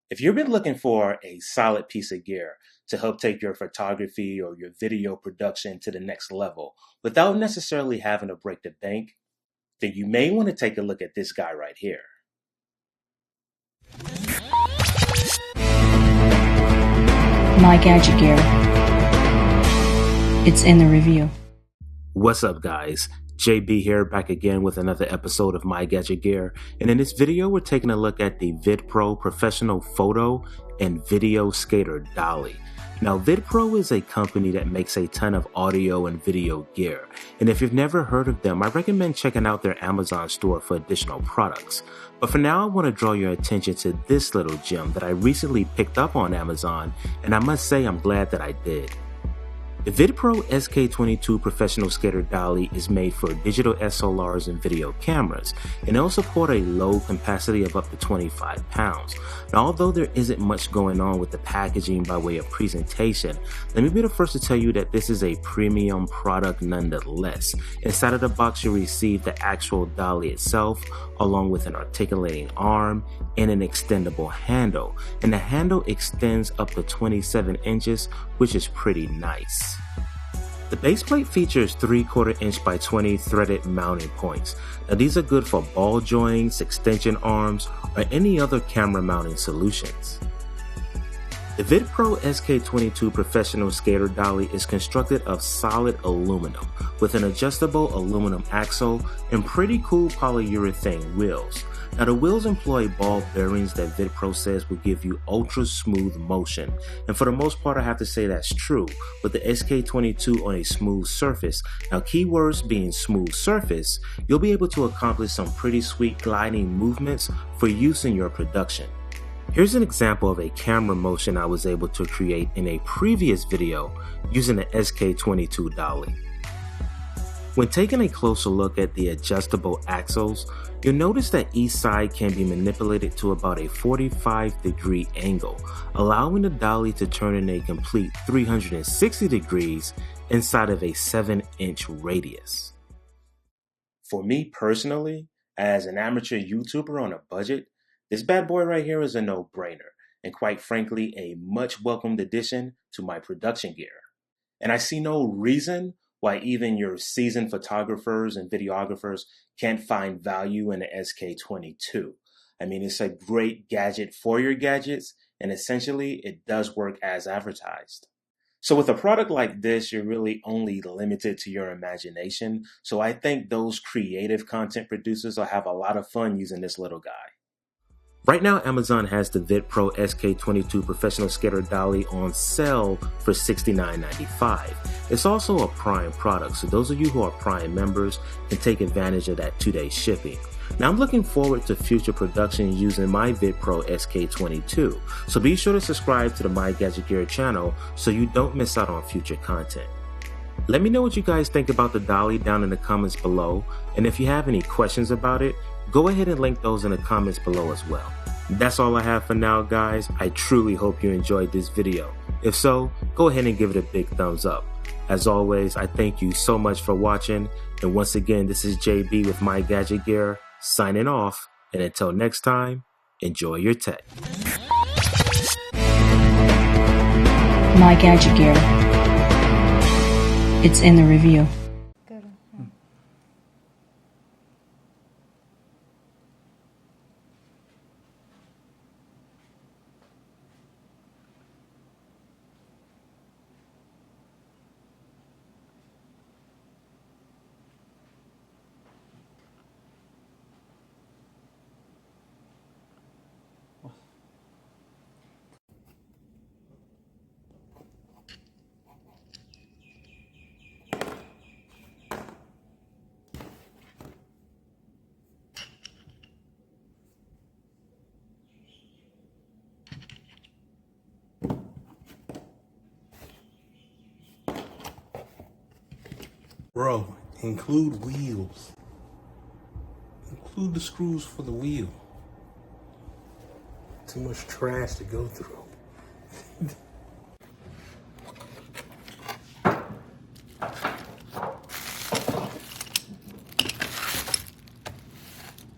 If you've been looking for a solid piece of gear to help take your photography or your video production to the next level without necessarily having to break the bank, then you may want to take a look at this guy right here. My Gadget Gear. It's in the review. What's up, guys? JB here, back again with another episode of My Gadget Gear, and in this video we're taking a look at the Vidpro professional photo and video skater Dolly. Now, Vidpro is a company that makes a ton of audio and video gear, and if you've never heard of them, I recommend checking out their Amazon store for additional products. But for now, I want to draw your attention to this little gem that I recently picked up on Amazon, and I must say I'm glad that I did. The Vidpro SK-22 Professional Skater Dolly is made for digital SLRs and video cameras, and it'll support a load capacity of up to 25 pounds. Now, although there isn't much going on with the packaging by way of presentation, let me be the first to tell you that this is a premium product nonetheless. Inside of the box, you'll receive the actual dolly itself, along with an articulating arm and an extendable handle. And the handle extends up to 27 inches, which is pretty nice. The base plate features 3/4 inch by 20 threaded mounting points. Now, these are good for ball joints, extension arms, or any other camera mounting solutions. The Vidpro SK-22 Professional Skater Dolly is constructed of solid aluminum with an adjustable aluminum axle and pretty cool polyurethane wheels. Now, the wheels employ ball bearings that Vidpro says will give you ultra smooth motion, and for the most part I have to say that's true with the SK-22 on a smooth surface. Now, keywords being smooth surface, you'll be able to accomplish some pretty sweet gliding movements for use in your production. Here's an example of a camera motion I was able to create in a previous video using the SK-22 dolly. When taking a closer look at the adjustable axles, you'll notice that each side can be manipulated to about a 45-degree angle, allowing the dolly to turn in a complete 360 degrees inside of a 7-inch radius. For me personally, as an amateur YouTuber on a budget, this bad boy right here is a no-brainer, and quite frankly, a much welcomed addition to my production gear. And I see no reason why even your seasoned photographers and videographers can't find value in the SK-22. I mean, it's a great gadget for your gadgets, and essentially it does work as advertised. So with a product like this, you're really only limited to your imagination. So I think those creative content producers will have a lot of fun using this little guy. Right now, Amazon has the Vidpro SK-22 Professional Skater Dolly on sale for $69.95. It's also a Prime product, so those of you who are Prime members can take advantage of that 2-day shipping. Now, I'm looking forward to future production using my Vidpro SK-22, so be sure to subscribe to the My Gadget Gear channel so you don't miss out on future content. Let me know what you guys think about the dolly down in the comments below, and if you have any questions about it, go ahead and link those in the comments below as well. That's all I have for now, guys. I truly hope you enjoyed this video. If so, go ahead and give it a big thumbs up. As always, I thank you so much for watching, and once again, this is JB with My Gadget Gear, signing off, and until next time, enjoy your tech. My Gadget Gear. It's in the review. Bro, include wheels. Include the screws for the wheel. Too much trash to go through.